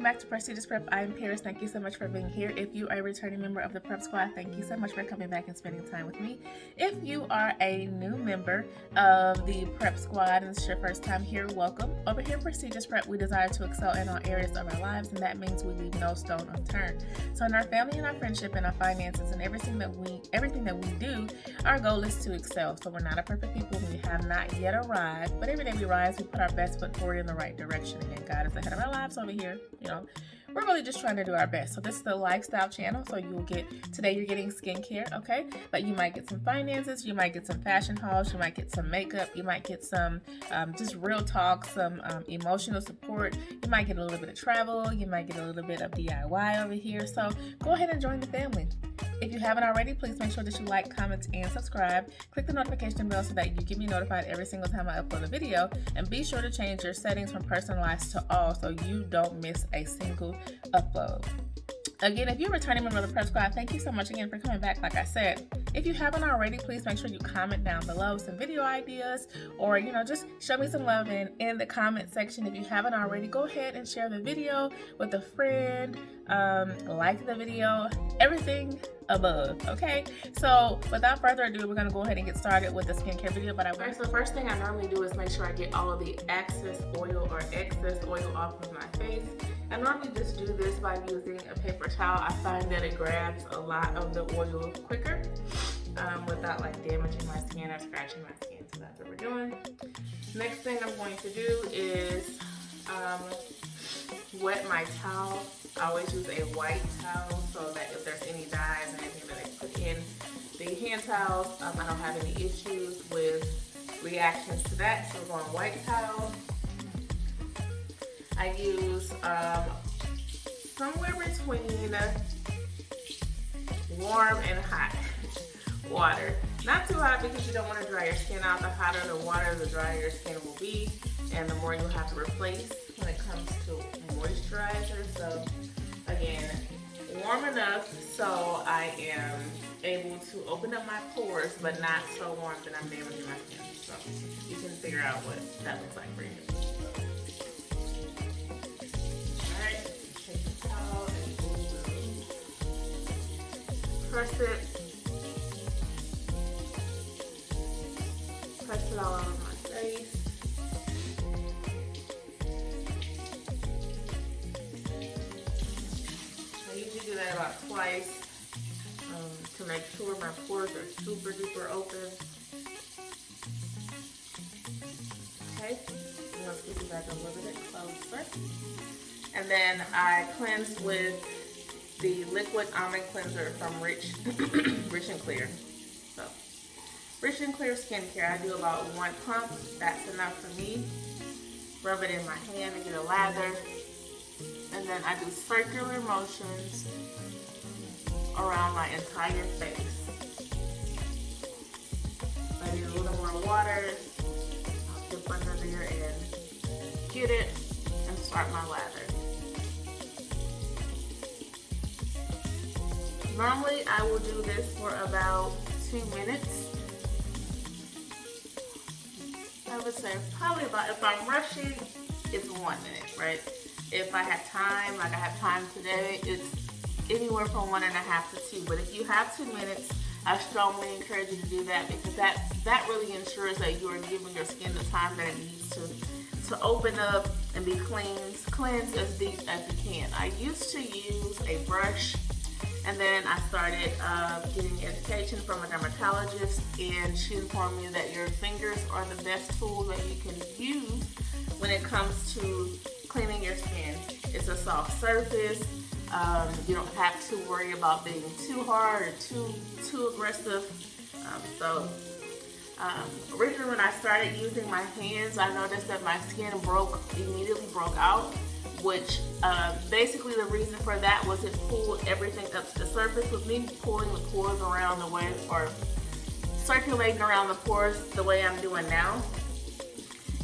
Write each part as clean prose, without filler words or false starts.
Back to Prestigious Prep. I'm Paris. Thank you so much for being here. If you are a returning member of the Prep Squad, thank you so much for coming back and spending time with me. If you are a new member of the Prep Squad and this is your first time here, welcome. Over here at Prestigious Prep, we desire to excel in all areas of our lives, and that means we leave no stone unturned. So in our family and our friendship and our finances and everything that we do, our goal is to excel. So we're not a perfect people. We have not yet arrived, but every day we rise, we put our best foot forward in the right direction. Again, God is ahead of our lives over here. We're really just trying to do our best. So this is the lifestyle channel. So you're getting skincare, okay? But you might get some finances, you might get some fashion hauls, you might get some makeup, you might get some just real talk, some emotional support, you might get a little bit of travel, you might get a little bit of DIY over here. So go ahead and join the family. If you haven't already, please make sure that you like, comment, and subscribe. Click the notification bell so that you get me notified every single time I upload a video. And be sure to change your settings from personalized to all so you don't miss a single upload. Again, if you're a returning member of the Prep Squad, thank you so much again for coming back. Like I said, if you haven't already, please make sure you comment down below some video ideas or, just show me some love in the comment section. If you haven't already, go ahead and share the video with a friend, like the video, everything above, okay? So without further ado, we're gonna go ahead and get started with the skincare video. So the first thing I normally do is make sure I get all of the excess oil off of my face. I normally just do this by using a paper towel. I find that it grabs a lot of the oil quicker without damaging my skin or scratching my skin. So that's what we're doing. Next thing I'm going to do is wet my towel. I always use a white towel so that if there's any dyes or anything that I put in the hand towels, I don't have any issues with reactions to that. So we're going white towel. I use somewhere between warm and hot water. Not too hot because you don't want to dry your skin out. The hotter the water, the drier your skin will be, and the more you'll have to replace when it comes to moisturizer. So again, warm enough so I am able to open up my pores, but not so warm that I'm damaging my skin. So you can figure out what that looks like for you. Alright, take the towel and press it. Press it all over my face. I usually do that about twice to make sure my pores are super duper open. Okay, I'm going to scoop it back a little bit closer. And then I cleanse with the liquid almond cleanser from Rich and Clear. So, Rich and Clear Skincare. I do about 1 pump. That's enough for me. Rub it in my hand to get a lather. And then I do circular motions around my entire face. I need a little more water. I'll dip under there and get it and start my lather. Normally I will do this for about 2 minutes. I would say probably about, if I'm rushing, it's 1 minute, right? If I have time, like I have time today, it's anywhere from 1.5 to 2. But if you have 2 minutes, I strongly encourage you to do that because that really ensures that you are giving your skin the time that it needs to open up and be cleansed as deep as you can. I used to use a brush, and then I started getting education from a dermatologist, and she informed me that your fingers are the best tool that you can use when it comes to cleaning your skin. It's a soft surface. You don't have to worry about being too hard or too aggressive. Originally when I started using my hands, I noticed that my skin immediately broke out, which basically the reason for that was it pulled everything up to the surface. With me pulling the pores around the way, or circulating around the pores the way I'm doing now,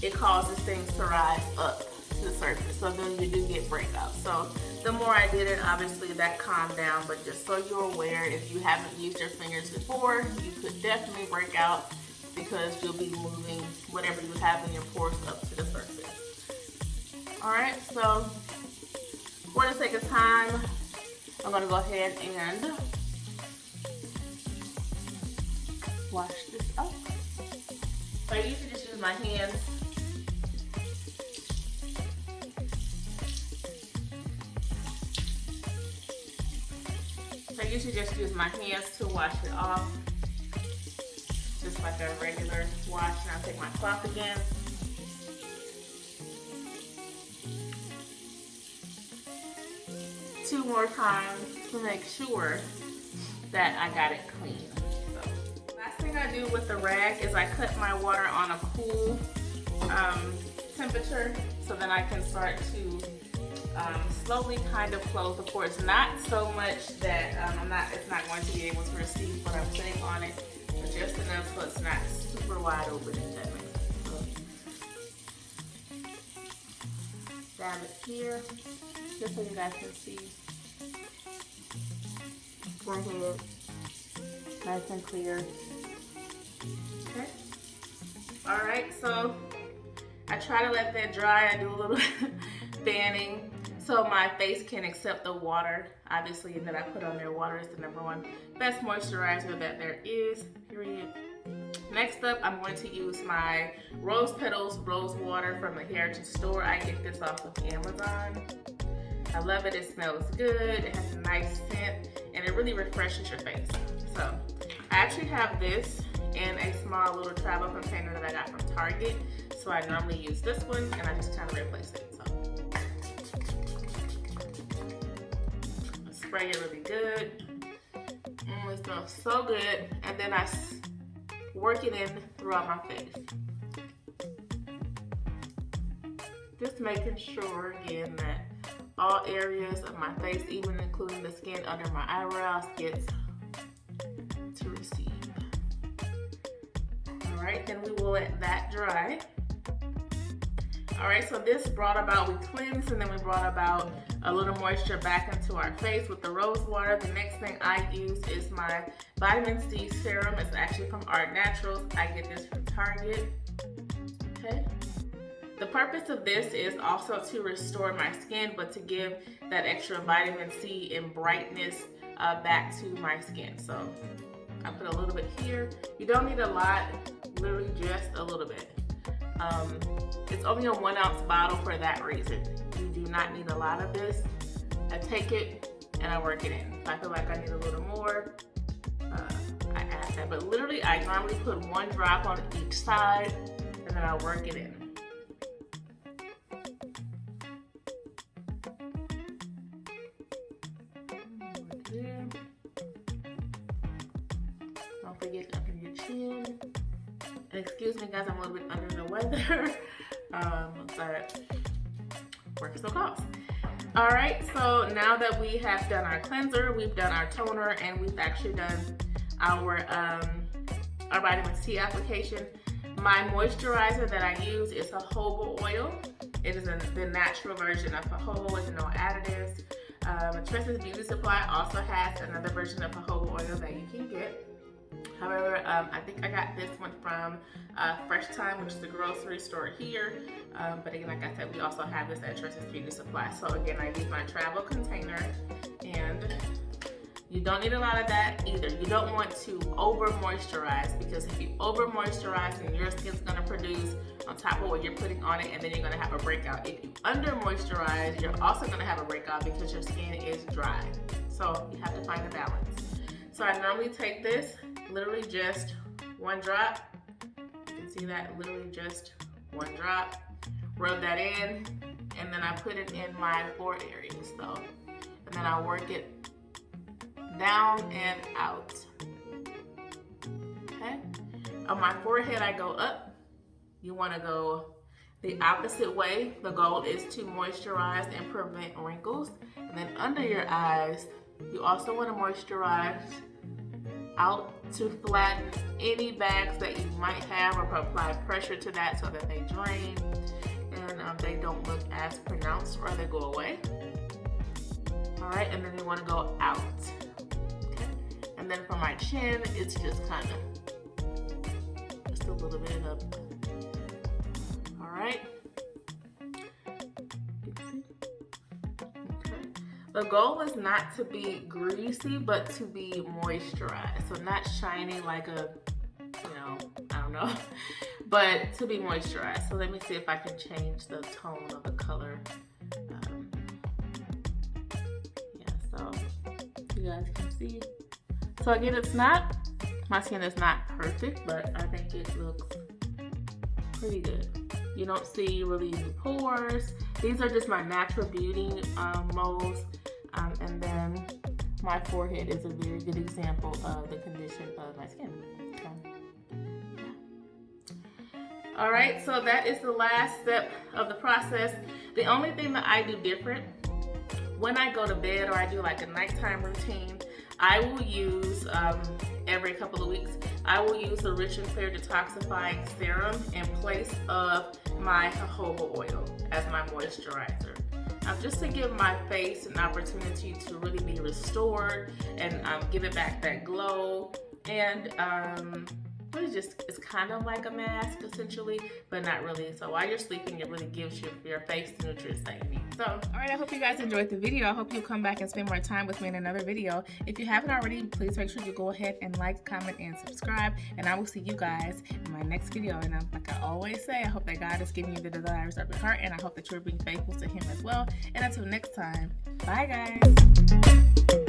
it causes things to rise up. to the surface, so then you do get breakouts. So the more I did it, obviously that calmed down, but just so you're aware, if you haven't used your fingers before, you could definitely break out because you'll be moving whatever you have in your pores up to the surface. Alright, so for the sake of time, I'm going to go ahead and wash this up. So I usually just use my hands. I usually just use my hands to wash it off, just like a regular wash. And I'll take my cloth again. Two more times to make sure that I got it clean. So, last thing I do with the rag is I cut my water on a cool temperature, so then I can start to slowly kind of close the pores. Not so much that it's not going to be able to receive what I'm putting on it, but just enough so it's not super wide open, if that makes sense. So, dab it here, just so you guys can see. Forehead, nice and clear. Okay. All right, so I try to let that dry. I do a little fanning so my face can accept the water, obviously, and that I put on there. Water is the #1 best moisturizer that there is, period. Next up, I'm going to use my Rose Petals Rose Water from the Heritage Store. I get this off of Amazon. I love it. It smells good. It has a nice scent, and it really refreshes your face. So I actually have this in a small little travel container that I got from Target. So I normally use this one, and I just kind of replace it. So I spray it really good. It smells so good, and then I work it in throughout my face. Just making sure again that all areas of my face, even including the skin under my eyebrows, gets to receive. All right, then we will let that dry. All right, so this brought about, we cleansed, and then we brought about a little moisture back into our face with the rose water. The next thing I use is my vitamin C serum. It's actually from Art Naturals. I get this from Target. Okay. The purpose of this is also to restore my skin, but to give that extra vitamin C and brightness back to my skin. So I put a little bit here. You don't need a lot, literally just a little bit. It's only a 1 ounce bottle for that reason. You do not need a lot of this. I take it and I work it in. If I feel like I need a little more, I add that. But literally, I normally put 1 drop on each side and then I work it in. Don't forget under your chin. And excuse me guys, I'm a little bit under the weather, but work still calls. All right, so now that we have done our cleanser, we've done our toner, and we've actually done our vitamin C application. My moisturizer that I use is jojoba oil. It is the natural version of jojoba with no additives. Tressa's Beauty Supply also has another version of jojoba oil that you can get. However, I think I got this one from Fresh Time, which is the grocery store here. But again, like I said, we also have this at Tressa's Beauty Supply. So again, I use my travel container, and you don't need a lot of that either. You don't want to over moisturize, because if you over moisturize, then your skin's gonna produce on top of what you're putting on it, and then you're gonna have a breakout. If you under moisturize, you're also gonna have a breakout because your skin is dry. So you have to find a balance. So I normally take this, literally just 1 drop. You can see that, literally just 1 drop. Rub that in, and then I put it in my pore areas though. And then I work it down and out. Okay? On my forehead, I go up. You want to go the opposite way. The goal is to moisturize and prevent wrinkles. And then under your eyes, you also want to moisturize out to flatten any bags that you might have, or apply pressure to that so that they drain. And they don't look as pronounced or they go away. All right, and then you want to go out. Okay, and then for my chin, it's just kind of just a little bit up. All right. Okay. The goal is not to be greasy, but to be moisturized. So not shiny like a, I don't know, but to be moisturized. So let me see if I can change the tone of the color. So you guys can see. So again, my skin is not perfect, but I think it looks pretty good. You don't see really any pores. These are just my natural beauty moles. And then my forehead is a very good example of the condition of my skin. All right, so that is the last step of the process. The only thing that I do different, when I go to bed or I do like a nighttime routine, I will use, every couple of weeks, I will use the Rich and Clear Detoxifying Serum in place of my jojoba oil as my moisturizer. Just to give my face an opportunity to really be restored and give it back that glow. And it's kind of like a mask essentially, but not really. So while you're sleeping, it really gives your face the nutrients that you need. So, all right, I hope you guys enjoyed the video. I hope you'll come back and spend more time with me in another video. If you haven't already, please make sure you go ahead and like, comment, and subscribe. And I will see you guys in my next video. And like I always say, I hope that God is giving you the desires of your heart, and I hope that you're being faithful to Him as well. And until next time, bye guys.